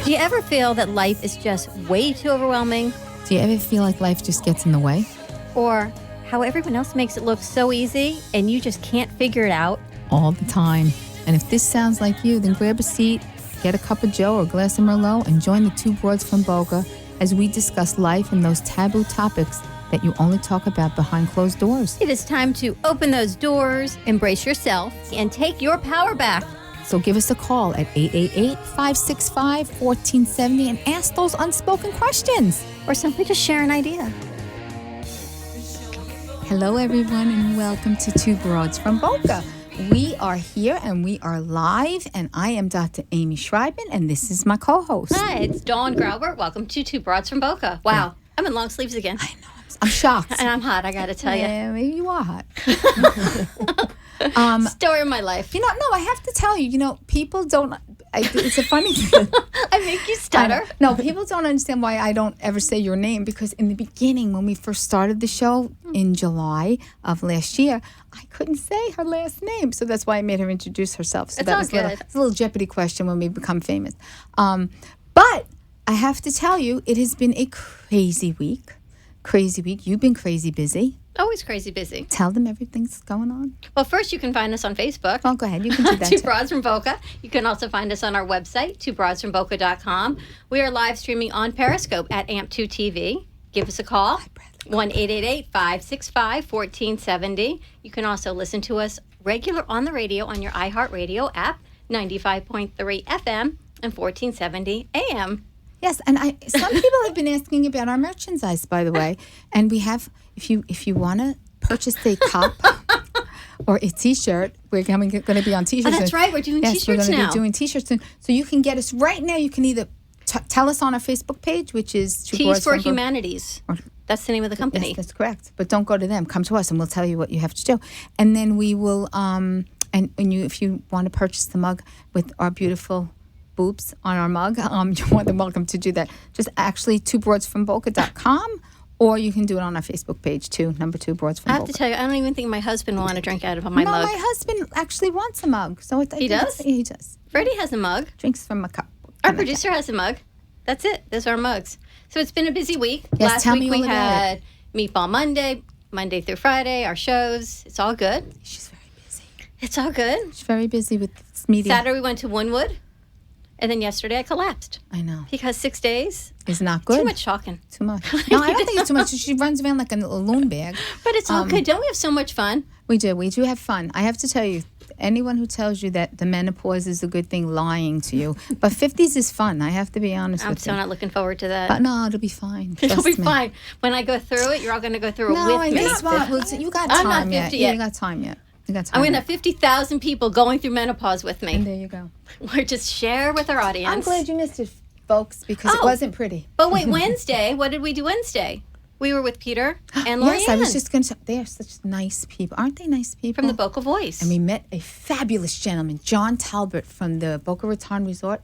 Do you ever feel that life is just way too overwhelming? Do you ever feel like life just gets in the way? Or how everyone else makes it look so easy and you just can't figure it out? All the time. And if this sounds like you, then grab a seat, get a cup of Joe or a glass of Merlot, and join the two broads from Boca as we discuss life and those taboo topics that you only talk about behind closed doors. It is time to open those doors, embrace yourself, and take your power back. So give us a call at 888-565-1470 and ask those unspoken questions. Or simply just share an idea. Hello, everyone, and welcome to Two Broads from Boca. We are here and we are live, and I am Dr. Amy Schreiben, and this is my co-host. Hi, it's Dawn Grauber. Welcome to Two Broads from Boca. Wow, I'm in long sleeves again. I know. I'm shocked. And I'm hot, I gotta tell you. Yeah, maybe you are hot. Story of my life. No, I have to tell you, people don't, it's a funny thing. I make you stutter. No, people don't understand why I don't ever say your name, because in the beginning, when we first started the show in July of last year, I couldn't say her last name. So that's why I made her introduce herself. So It's that all was good. It's a little Jeopardy question when we become famous. But I have to tell you, it has been a crazy week. You've been crazy busy. Always crazy busy. Tell them everything's going on. Well, first you can find us on Facebook. Oh, go ahead. You can do that Two too. Broads from Boca. You can also find us on our website, twobroadsfromboca.com. We are live streaming on Periscope at AMP2 TV. Give us a call, 1-888-565-1470. You can also listen to us regular on the radio on your iHeartRadio app, 95.3 FM and 1470 AM. Yes, and some people have been asking about our merchandise, by the way. And we have, if you want to purchase a cup or a T-shirt, we're going to be on T-shirts. Oh, that's right. We're doing T-shirts now. Yes, we're going to now. be doing T-shirts soon. So you can get us right now. You can either tell us on our Facebook page, which is Tees for Humanities. That's the name of the company. Yes, that's correct. But don't go to them. Come to us, and we'll tell you what you have to do. And then we will, if you want to purchase the mug with our beautiful boobs on our mug, you're more than welcome to do that. Just actually twobroadsfromboca.com, or you can do it on our Facebook page too, number 2 Broads from Boca. I have to tell you, I don't even think my husband will want to drink out of my mug. No, my husband actually wants a mug. So He does? He does. Freddie has a mug. Drinks from a cup. Our producer has a mug. That's it. Those are our mugs. So it's been a busy week. Yes, Last tell week me we all about had Meatball Monday through Friday, our shows. It's all good. She's very busy. It's all good. She's very busy with this media. Saturday we went to Winwood. And then yesterday I collapsed. I know. Because 6 days. It's not good. Too much talking. Too much. No, I don't think it's too much. She runs around like a loon bag. But it's all good. Don't we have so much fun? We do. We do have fun. I have to tell you, anyone who tells you that the menopause is a good thing, lying to you. But 50s is fun. I have to be honest I'm with so you. not looking forward to that. But no, it'll be fine. It'll Trust be me. fine. When I go through it, you're all going to go through it No, with me. it's not. Well, you got time I'm not 50 yet. yet. You got time yet. You got time. I'm going to yet. have 50,000 people going through menopause with And me. there you go. We're just share with our audience. I'm glad you missed it, folks, because it Oh. wasn't pretty. But wait, Wednesday, what did we do Wednesday? We were with Peter and Lorianne Yes, I was just going to say, they are such nice people. Aren't they nice people? from the Boca Voice. And we met a fabulous gentleman, John Talbot from the Boca Raton Resort.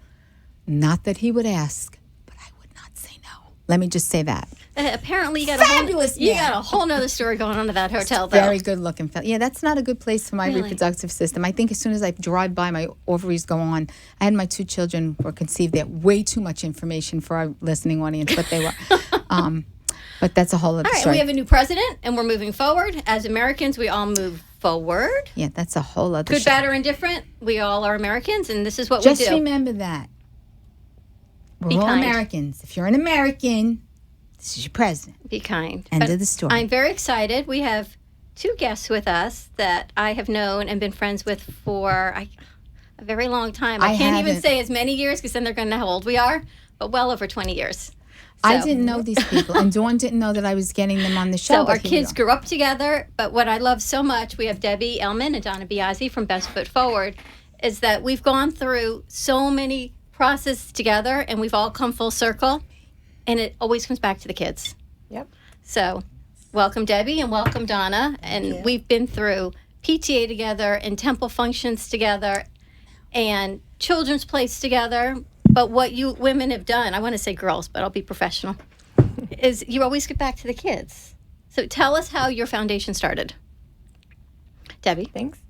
Not that he would ask, but I would not say no. Let me just say that. Apparently, you got Fabulous you man. got a whole nother story going on at that hotel, though. Very good looking fella. Yeah, that's not a good place for my Really? reproductive system. I think as soon as I drive by, my ovaries go on. I had my 2 children were conceived there. Way too much information for our listening audience, but they were. But that's a whole other All right, story. we have a new president, and we're moving forward. As Americans, we all move forward. Yeah, that's a whole other Good, show. bad, or indifferent, we all are Americans, and this is what Just we do. remember that. We're Be all kind. Americans. If you're an American, this is your president. Be kind. End But of the story. I'm very excited. We have 2 guests with us that I have known and been friends with for a very long time. I can't even haven't. say as many years because then they're going to know how old we are, but well over 20 years. I So- didn't know these people, and Dawn didn't know that I was getting them on the show. So but our here we kids go. grew up together, but what I love so much, we have Debbie Ellman and Donna Biazzi from Best Foot Forward, is that we've gone through so many processes together and we've all come full circle, and it always comes back to the kids. Yep. So welcome, Debbie, and welcome, Donna. And we've been through PTA together and temple functions together and children's place together. But what you women have done, I want to say girls, but I'll be professional, is you always get back to the kids. So tell us how your foundation started. Debbie? Thanks.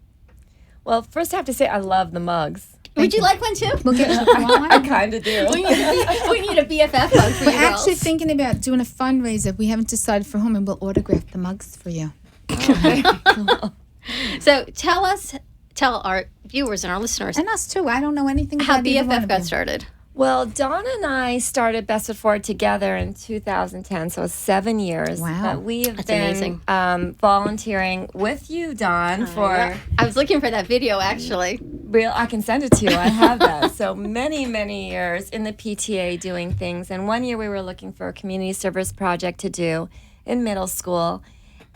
Well, first I have to say I love the mugs. Would you like one too? We'll get you. You want one? I kind of do. We need a BFF mug for We're you actually girls. thinking about doing a fundraiser. We haven't decided for whom, and we'll autograph the mugs for you. So tell our viewers and our listeners And us too. I don't know anything how about either one BFF of got them. started. Well, Dawn and I started Best Foot Forward together in 2010, so 7 years. Wow. But we have That's been amazing. Volunteering with you, Dawn, for I was looking for that video actually. real. I can send it to you. I have that. So many years in the PTA doing things. And one year we were looking for a community service project to do in middle school,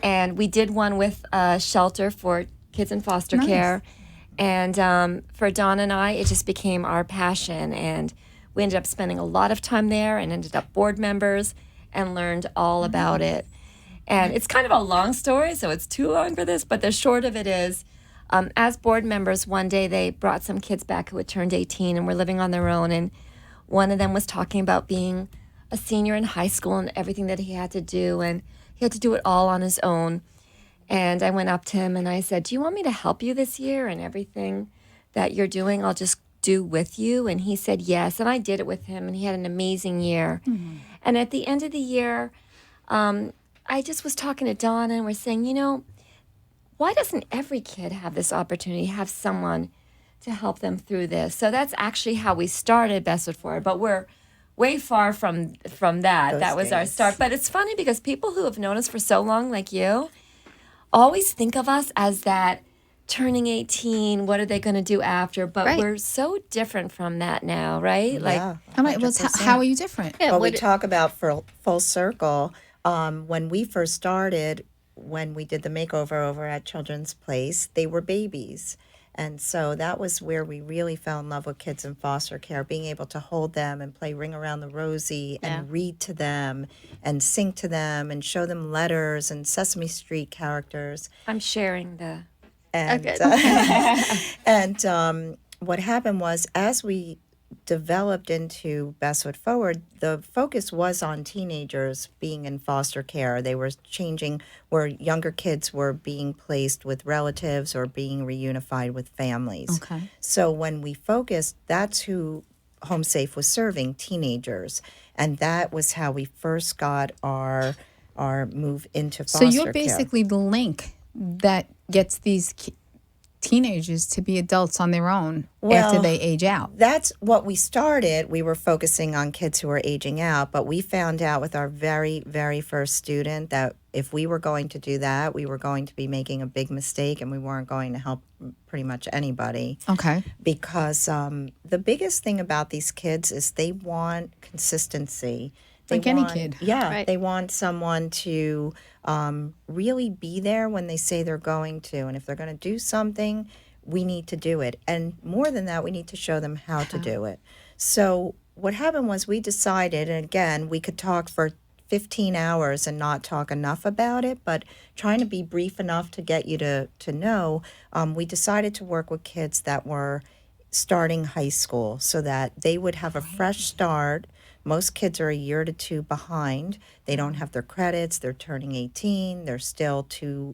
and we did one with a shelter for kids in foster care. And for Dawn and I, it just became our passion, and we ended up spending a lot of time there and ended up board members and learned all about it. And it's kind of a long story, so it's too long for this, but the short of it is, as board members, one day they brought some kids back who had turned 18 and were living on their own, and one of them was talking about being a senior in high school and everything that he had to do, and he had to do it all on his own. And I went up to him and I said, do you want me to help you this year, and everything that you're doing I'll just do with you? And he said yes, and I did it with him, and he had an amazing year. And at the end of the year, I just was talking to Dawn, and we're saying, why doesn't every kid have this opportunity, have someone to help them through this? So that's actually how we started Best Foot Forward, but we're way far from that. That was our start. But it's funny because people who have known us for so long, like you, always think of us as that turning 18, what are they going to do after? But we're so different from that now, right? Yeah, All right. Well, 100%. how are you different? Yeah, Well, we what- talk about for full circle. When we first started, when we did the makeover over at Children's Place, they were babies. And so that was where we really fell in love with kids in foster care, being able to hold them and play Ring Around the Rosie and read to them and sing to them and show them letters and Sesame Street characters. I'm sharing the... And, and what happened was, as we developed into Best Foot Forward, the focus was on teenagers being in foster care. They were changing where younger kids were being placed with relatives or being reunified with families. Okay. So when we focused, that's who Home Safe was serving, teenagers. And that was how we first got our move into foster So care. you're basically the link that gets these teenagers to be adults on their own after Well, they age out. That's what we started. We were focusing on kids who were aging out, but we found out with our very, very first student that if we were going to do that, we were going to be making a big mistake, and we weren't going to help pretty much anybody. Okay. Because the biggest thing about these kids is they want consistency. They Like any want- kid. Yeah, Right. they want someone to really be there when they say they're going to. And if they're going to do something, we need to do it. And more than that, we need to show them how to do it. So what happened was we decided, and again, we could talk for 15 hours and not talk enough about it, but trying to be brief enough to get you to know, we decided to work with kids that were starting high school so that they would have a fresh start. Most kids are a year to two behind. They don't have their credits. They're turning 18. They're still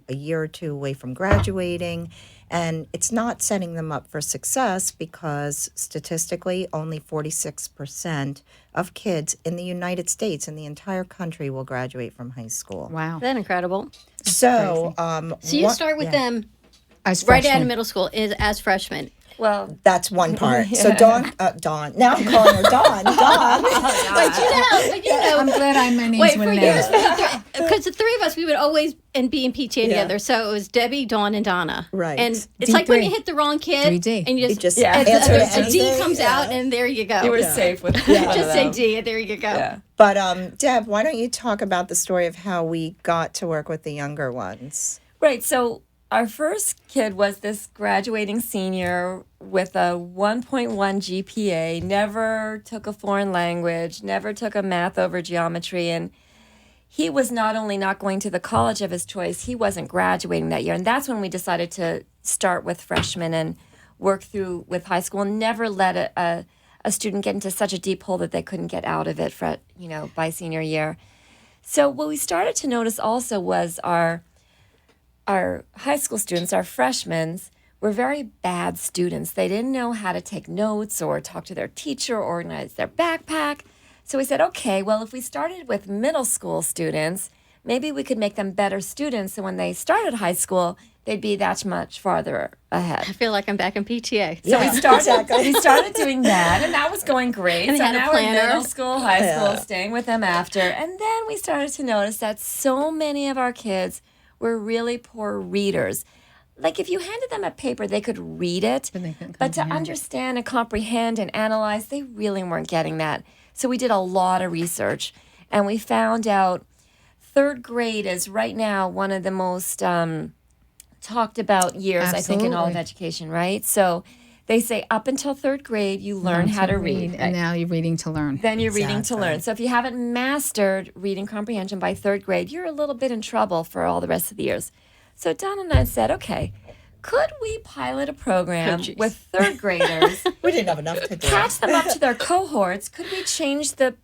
a year or two away from graduating. And it's not setting them up for success because statistically, only 46% of kids in the United States, in the entire country, will graduate from high school. Wow. Isn't that incredible? So, So you start with them As right out freshmen. of middle school as freshmen. Well, that's one part. So Dawn, now I'm calling her Dawn. Dawn. But you know, I'm glad my name's wait, with for an years, A. because the three of us, we would always be in PTA together. So it was Debbie, Dawn, and Donna. Right. And it's like when you hit the wrong kid, 3D. and you You just, just answer to a D anything, comes out, and there you go. you were safe with Just say D, and there you go. Yeah. But Deb, why don't you talk about the story of how we got to work with the younger ones? Right. So our first kid was this graduating senior with a 1.1 GPA, never took a foreign language, never took a math over geometry. And he was not only not going to the college of his choice, he wasn't graduating that year. And that's when we decided to start with freshmen and work through with high school and never let a student get into such a deep hole that they couldn't get out of it for, by senior year. So what we started to notice also was our high school students, our freshmen, were very bad students. They didn't know how to take notes or talk to their teacher, or organize their backpack. So we said, okay, well, if we started with middle school students, maybe we could make them better students. So when they started high school, they'd be that much farther ahead. I feel like I'm back in PTA. So we started doing that, and that was going great. And they so had a now we're planner. middle school, high school, staying with them after. And then we started to notice that so many of our kids were really poor readers. Like if you handed them a paper, they could read it, but to understand and comprehend and analyze, they really weren't getting that. So we did a lot of research, and we found out third grade is right now one of the most talked about years, I think, in all of education, right? So they say up until third grade, you learn how to read. And now you're reading to learn. Then you're reading to learn. So if you haven't mastered reading comprehension by third grade, you're a little bit in trouble for all the rest of the years. So Donna and I said, okay, could we pilot a program with third graders? We didn't have enough to do. Catch them up to their cohorts. Could we change the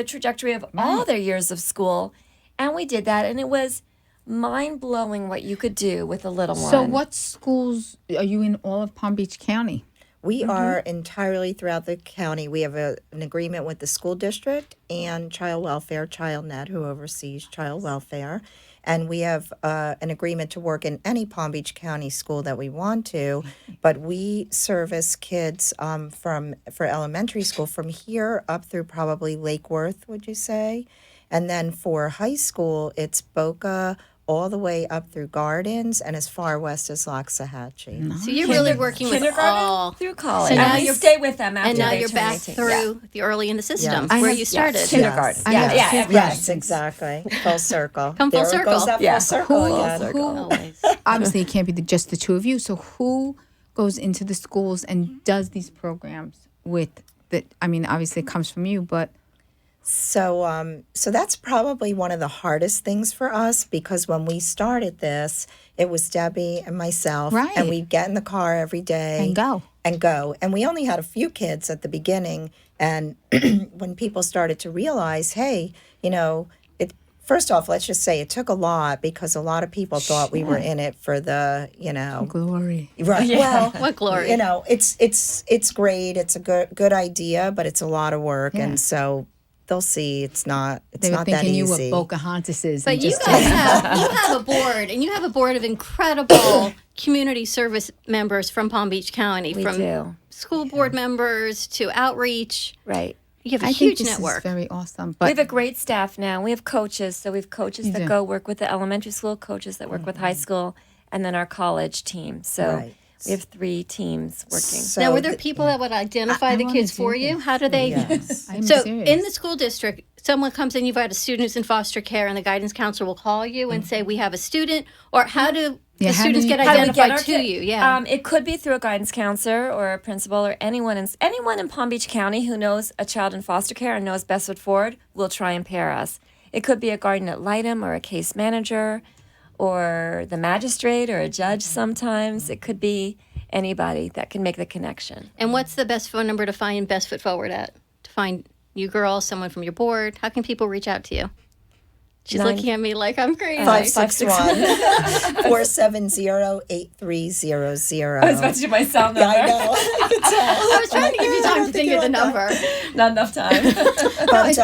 trajectory of all their years of school? And we did that, and it was mind-blowing what you could do with a little one. So what schools are you in all of Palm Beach County? We are entirely throughout the county. We have an agreement with the school district and Child Welfare, ChildNet, who oversees child welfare. And we have an agreement to work in any Palm Beach County school that we want to. But we service kids for elementary school from here up through probably Lake Worth, would you say? And then for high school, it's Boca all the way up through Gardens and as far west as Loxahatchee. So you're really working with all. through college. So now and we you're- stay with them after And now they you're turn back 18. through the early in the system I where have- you started. Kindergarten. I Yeah, have yeah, two yeah. Yes, exactly. Full circle. Come full There it goes circle. that Yeah. full circle Who- again. who- Always. Obviously, it can't be just the two of you. So who goes into the schools and does these programs with the? I mean, obviously, it comes from you, but So that's probably one of the hardest things for us because when we started this, it was Debbie and myself, Right. and we'd get in the car every day And go. And we only had a few kids at the beginning, and when people started to realize, hey, it. First off, let's just say it took a lot because a lot of people thought we were in it for the, glory. right. Well, What glory. it's great. It's a good idea, but it's a lot of work, Yeah. and so they'll see it's not They were not that thinking you easy. what Pocahontas is. But and you just guys have a board, and you have a board of incredible community service members from Palm Beach County, We from do. school board members to outreach. Right. You have a I huge think this network. is very awesome. We But have a great staff now. We have coaches. So we have coaches that do. go work with the elementary school, coaches that work with high school, and then our college team. So Right. we have 3 teams working. So Now, were there th- people that would identify I the wanna kids do for this. you? How do they? Yes. I'm So serious. in the school district, someone comes in, you've got a student who's in foster care, and the guidance counselor will call you and say, we have a student, or how do Yeah, the how do students you- get how do we identified our to kid? you? Yeah. It could be through a guidance counselor or a principal or anyone in Palm Beach County who knows a child in foster care and knows best foot forward will try and pair us. It could be a guardian ad litem or a case manager or the magistrate or a judge sometimes. It could be anybody that can make the connection. And what's the best phone number to find Best Foot Forward at? To find you girls, someone from your board? How can people reach out to you? She's looking at me like I'm crazy. 561-470-8300. I was about to do my cell number. I know. I could tell. I was trying to give you time to think of the number. Not enough time. But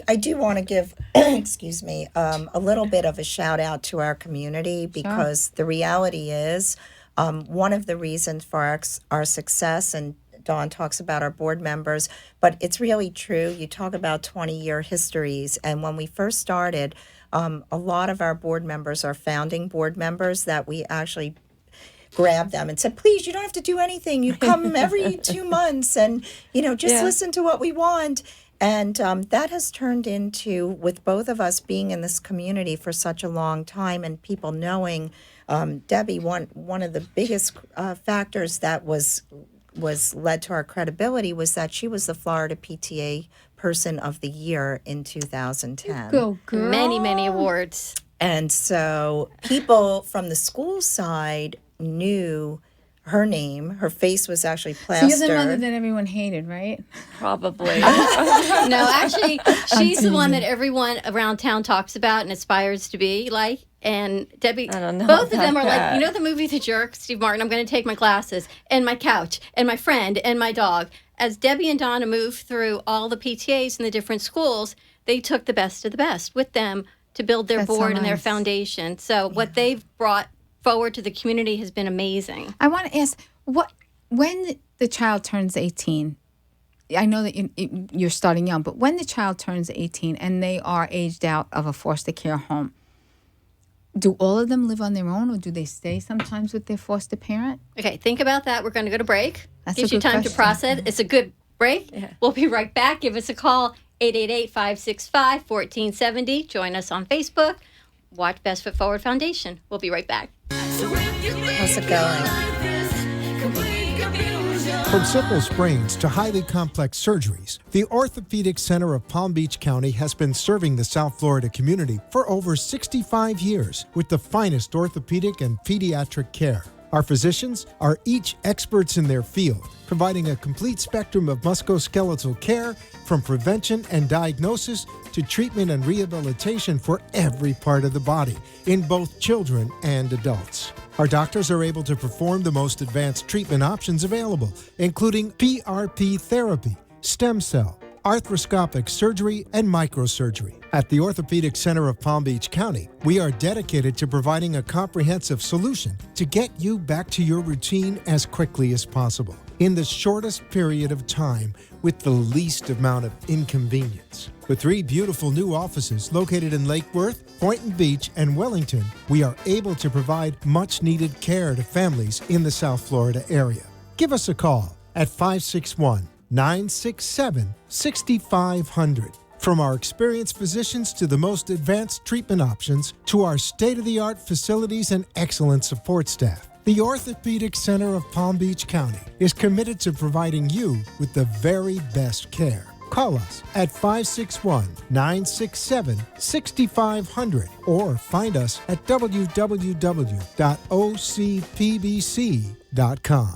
I do want to give, excuse me, a little bit of a shout out to our community because the reality is one of the reasons for our success, and Dawn talks about our board members, but it's really true. You talk about 20-year histories, and when we first started, a lot of our board members are founding board members that we actually grabbed them and said, please, you don't have to do anything. You come every 2 months and, just listen to what we want. And that has turned into, with both of us being in this community for such a long time and people knowing, Debbie, one of the biggest factors that was led to our credibility was that she was the Florida PTA Person of the Year in 2010. go girl. Many, many awards. And so people from the school side knew her name. Her face was actually So plastered. you're the mother that everyone hated, right? Probably. No, actually, she's the one that everyone around town talks about and aspires to be like. And Debbie, I don't know both of them about are like, that. you know the movie The Jerk, Steve Martin, I'm going to take my glasses and my couch and my friend and my dog. As Debbie and Donna moved through all the PTAs in the different schools, they took the best of the best with them to build their That's so board and their nice. foundation. So what they've brought forward to the community has been amazing. I want to ask, when the child turns 18, I know that you're starting young, but when the child turns 18 and they are aged out of a foster care home, do all of them live on their own, or do they stay sometimes with their foster parent? Okay, think about that. We're going to go to break. That's Gives a you good time to question. process. It's a good break. We'll be right back. Give us a call, 888-565-1470. Join us on Facebook. Watch Best Foot Forward Foundation. We'll be right back. How's it going? From simple sprains to highly complex surgeries, the Orthopedic Center of Palm Beach County has been serving the South Florida community for over 65 years with the finest orthopedic and pediatric care. Our physicians are each experts in their field, providing a complete spectrum of musculoskeletal care from prevention and diagnosis to treatment and rehabilitation for every part of the body in both children and adults. Our doctors are able to perform the most advanced treatment options available, including PRP therapy, stem cell, arthroscopic surgery, and microsurgery. At the Orthopedic Center of Palm Beach County, we are dedicated to providing a comprehensive solution to get you back to your routine as quickly as possible, in the shortest period of time, with the least amount of inconvenience. With 3 beautiful new offices located in Lake Worth, Boynton Beach, and Wellington, we are able to provide much-needed care to families in the South Florida area. Give us a call at 561-967-6500. From our experienced physicians to the most advanced treatment options to our state-of-the-art facilities and excellent support staff, the Orthopedic Center of Palm Beach County is committed to providing you with the very best care. Call us at 561-967-6500 or find us at www.ocpbc.com.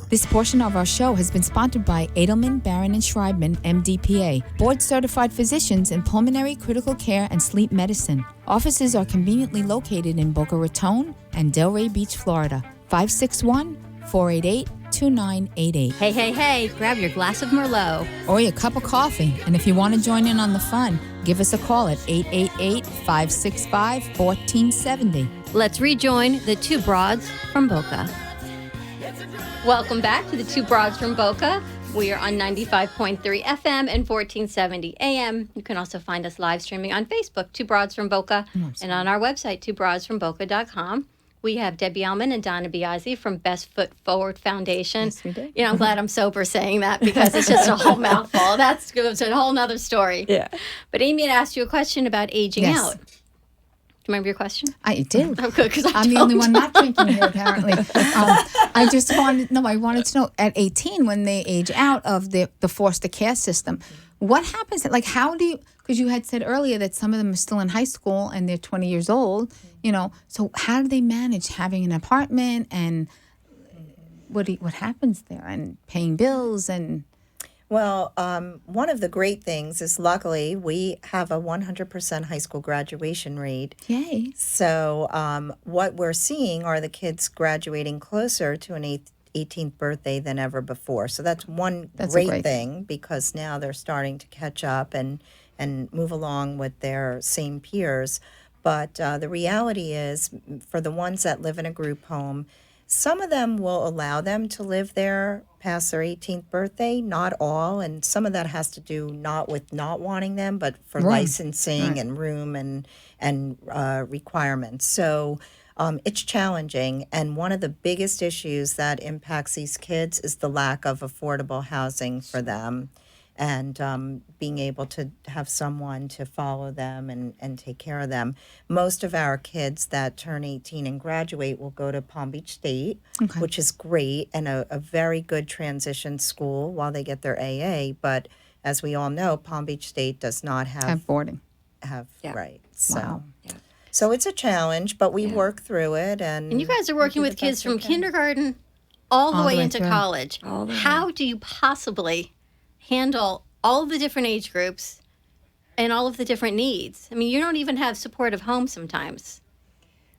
This portion of our show has been sponsored by Edelman, Barron, and Schreibman, MDPA, board-certified physicians in pulmonary, critical care, and sleep medicine. Offices are conveniently located in Boca Raton and Delray Beach, Florida. 561-488-2988. Hey, hey, hey, grab your glass of Merlot. Or your cup of coffee. And if you want to join in on the fun, give us a call at 888-565-1470. Let's rejoin the 2 broads from Boca. Welcome back to the 2 broads from Boca. We are on 95.3 FM and 1470 AM. You can also find us live streaming on Facebook, 2 Broads from Boca, and on our website, 2broadsfromboca.com. We have Debbie Allman and Donna Biazzi from Best Foot Forward Foundation. Yes, we do. You know, I'm glad I'm sober saying that because it's just a whole mouthful. That's a whole nother story. Yeah. But Amy had asked you a question about aging Yes. out. Do you remember your question? I did. Oh, good, because I'm the only one not drinking here, apparently. I wanted to know, at 18, when they age out of the foster care system, what happens? Like, how do you, because you had said earlier that some of them are still in high school and they're 20 years old, you know, so how do they manage having an apartment and what happens there and paying bills and... Well, one of the great things is luckily we have a 100% high school graduation rate. Yay. So what we're seeing are the kids graduating closer to an 18th birthday than ever before. So that's one great thing because now they're starting to catch up and move along with their same peers. But the reality is, for the ones that live in a group home, some of them will allow them to live there past their 18th birthday, not all, and some of that has to do not with not wanting them, but for licensing and room and requirements. So it's challenging, and one of the biggest issues that impacts these kids is the lack of affordable housing for them. And being able to have someone to follow them and take care of them. Most of our kids that turn 18 and graduate will go to Palm Beach State, which is great, and a very good transition school while they get their AA. But as we all know, Palm Beach State does not have boarding. Right. So, Wow. so it's a challenge, but we work through it. And you guys are working with kids from kindergarten all the way into college. How do you possibly handle all of the different age groups and all of the different needs? I mean, you don't even have supportive homes sometimes.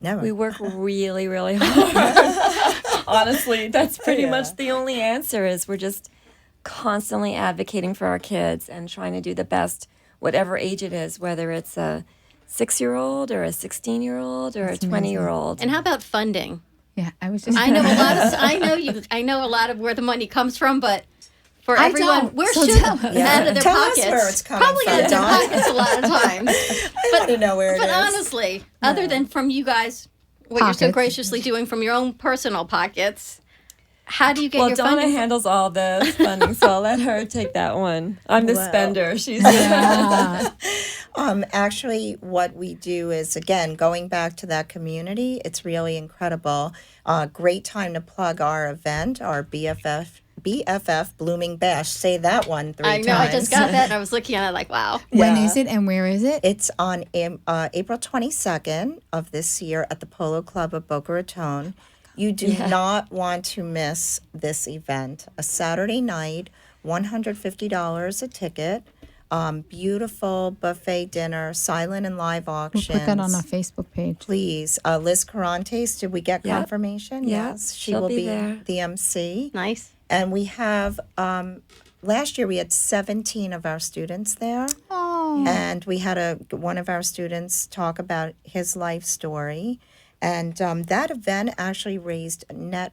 Never. We work really, really hard. Honestly, that's pretty much the only answer is we're just constantly advocating for our kids and trying to do the best, whatever age it is, whether it's a 6-year-old or a 16-year-old or a 20-year-old. And how about funding? Yeah, I was just. I know a lot of. I know a lot of where the money comes from, but for I everyone, don't. we're So shooting tell out me. of their Tell pockets. us where it's coming Probably from, out of their Dawn. pockets a lot of times. I want to know where it But is. honestly, other than from you guys, what you're so Pockets. graciously doing from your own personal pockets, how do you get Well, your Donna funding? handles all the funding, so I'll let her take that one. I'm the spender. She's Actually, what we do is, again, going back to that community, it's really incredible. Great time to plug our event, our BFF Blooming Bash. Say that one 3 I times. know, I just got that and I was looking at it like, wow. When is it and where is it? It's on April 22nd of this year at the Polo Club of Boca Raton. You do not want to miss this event. A Saturday night, $150 a ticket. Beautiful buffet dinner, silent and live We'll auctions. put that on our Facebook page. Please. Liz Carantes, did we get Yep. confirmation? Yep. Yes. She She'll will be be there. the MC. Nice. And we have, last year we had 17 of our students there. Oh, And we had one of our students talk about his life story. And that event actually raised a net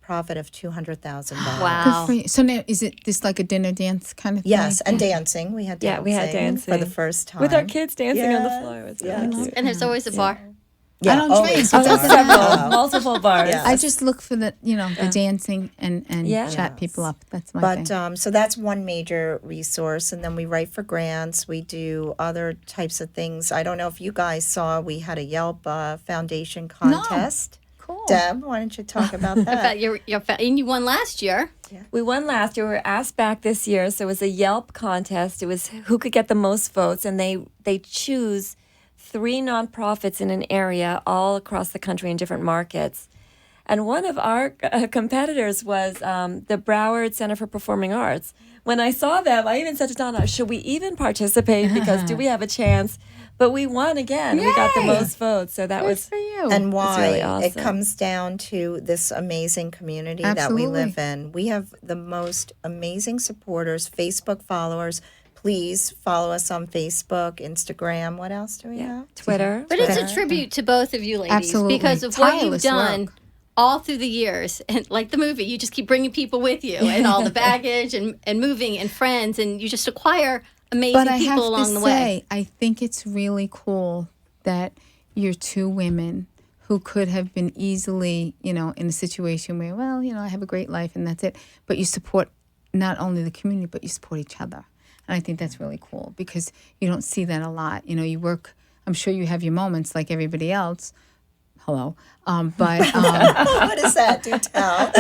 profit of $200,000. Wow. good for you. So now, is it this like a dinner dance kind of thing? Yes, and dancing. We had dancing. Yeah, we had dancing. for the first time. with our kids dancing on the Yes, floor. It was yes. really cute. And there's always a bar. Yeah, I don't always drink, a so it bar. doesn't Several, multiple bars. Yeah. I just look for the the dancing and Yeah. chat people up. That's my But thing. so that's one major resource, and then we write for grants. We do other types of things. I don't know if you guys saw, we had a Yelp Foundation contest. Cool. Deb, why don't you talk about that? But and you won last year. We won last year. We were asked back this year, so it was a Yelp contest. It was who could get the most votes, and they choose 3 nonprofits in an area all across the country in different markets. And one of our competitors was the Broward Center for Performing Arts. When I saw them, I even said to Donna, should we even participate? Because do we have a chance? But we won again. We got the Yay! most votes. So that Good was for you. And why? really It awesome. comes down to this amazing community that we live Absolutely. in. We have the most amazing supporters, Facebook followers. Please follow us on Facebook, Instagram. What else do we have? Twitter. But it's a tribute to both of you ladies Absolutely. because of what you've Tireless done work. all through the years. And like the movie, you just keep bringing people with you and all the baggage and moving and friends, and you just acquire amazing But I people have along to the say, way. I think it's really cool that you're 2 women who could have been easily, in a situation where, well, I have a great life and that's it. But you support not only the community, but you support each other. And I think that's really cool because you don't see that a lot. You work, I'm sure you have your moments like everybody else. Hello. But What is that? Do tell.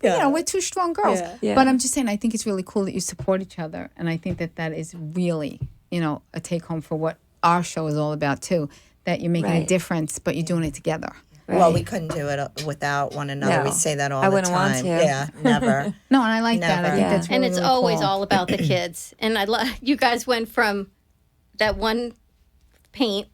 no, we're 2 strong girls. Yeah. But I'm just saying, I think it's really cool that you support each other, and I think that is really, a take home for what our show is all about too. That you're making a Right. difference, but you're doing it together. Well, we couldn't do it without one another. No. We say that all I the wouldn't want time. to. Yeah, never. No, and I like that. I Never. think Yeah. that's really, And it's really always cool. all about the kids. And I love you guys went from that one paint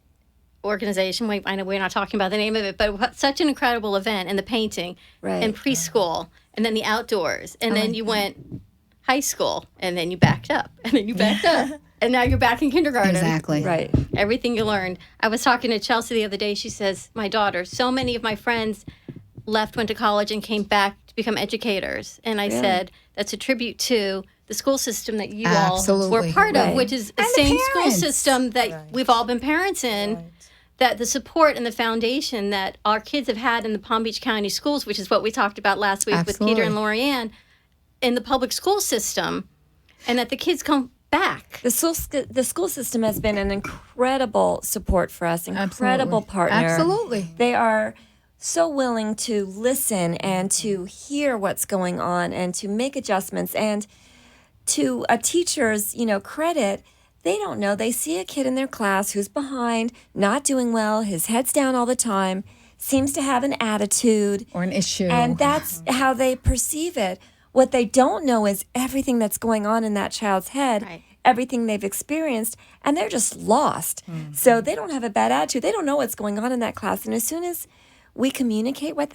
organization. I know we're not talking about the name of it, but such an incredible event, and the painting, Right. and preschool, and then the outdoors, and then you went high school, and then you backed up, and then you backed up, and now you're back in kindergarten. Exactly. Right. Everything you learned. I was talking to Chelsea the other day. She says, my daughter, so many of my friends went to college and came back to become educators. And I said, that's a tribute to the school system that you all were Absolutely. part of, Right. which is the And the same school parents. system that we've all been parents in. That the support and the foundation that our kids have had in the Palm Beach County schools, which is what we talked about last week with Peter and Lorianne, in the public school system, and that the kids come back. The school system has been an incredible support for us, incredible Absolutely. partner. Absolutely. They are so willing to listen and to hear what's going on and to make adjustments. And to a teacher's, credit, they don't know. They see a kid in their class who's behind, not doing well, his head's down all the time, seems to have an attitude. Or an issue. And that's how they perceive it. What they don't know is everything that's going on in that child's head Right. everything they've experienced, and they're just lost. So they don't have a bad attitude. They don't know what's going on in that class. And as soon as we communicate with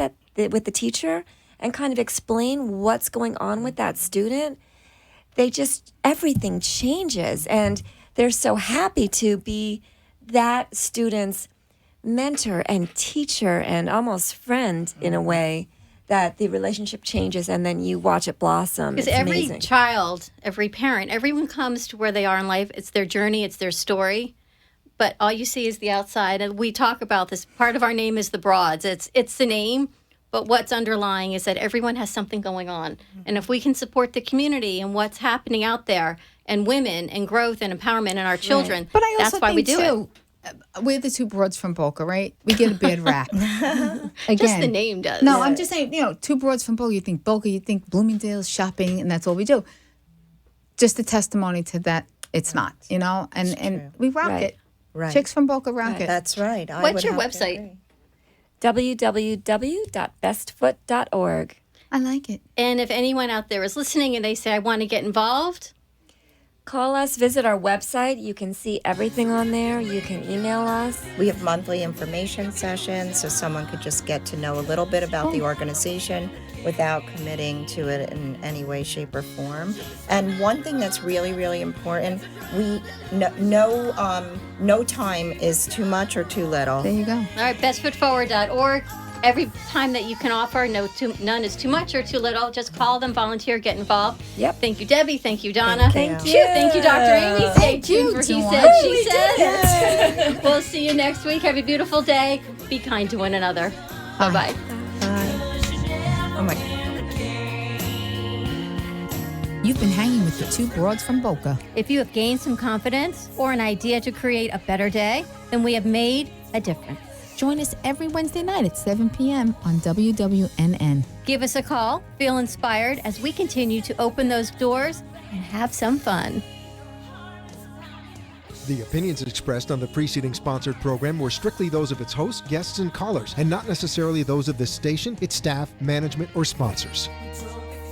with the teacher and kind of explain what's going on with that student, everything changes, and they're so happy to be that student's mentor and teacher and almost friend in a way, that the relationship changes and then you watch it blossom. Because It's every amazing. child, every parent, everyone comes to where they are in life. It's their journey, it's their story. But all you see is the outside. And we talk about this. Part of our name is the Broads. It's the name, but what's underlying is that everyone has something going on. And if we can support the community and what's happening out there, and women and growth and empowerment in our children, But I also that's why we think do it. too, we're the two broads from Boca, right? We get a bad rap. Again, Just the name does. No, I'm just saying, two broads from Boca. You think Boca, you think Bloomingdale's shopping, and that's all we do. Just a testimony to that, it's not, and we rock Right. it. Right. Chicks from Boca rock it. That's right. I What's would your have to website? agree. www.bestfoot.org. I like it. And if anyone out there is listening and they say, I want to get involved, Call us, visit our website. You can see everything on there. You can email us. We have monthly information sessions, so someone could just get to know a little bit about the organization without committing to it in any way, shape, or form. And one thing that's really, really important, no time is too much or too little. There you go. all right, bestfootforward.org. Every time that you can offer, none is too much or too little. Just call them, volunteer, get involved. Yep. Thank you, Debbie. Thank you, Donna. Thank you. Thank you, Dr. Amy. Stay tuned for He Dawn. Said, She Said. We'll see you next week. Have a beautiful day. Be kind to one another. Bye-bye. Oh my God. You've been hanging with the two broads from Boca. If you have gained some confidence or an idea to create a better day, then we have made a difference. Join us every Wednesday night at 7 p.m. on WWNN. Give us a call, feel inspired as we continue to open those doors and have some fun. The opinions expressed on the preceding sponsored program were strictly those of its hosts, guests, and callers, and not necessarily those of this station, its staff, management, or sponsors.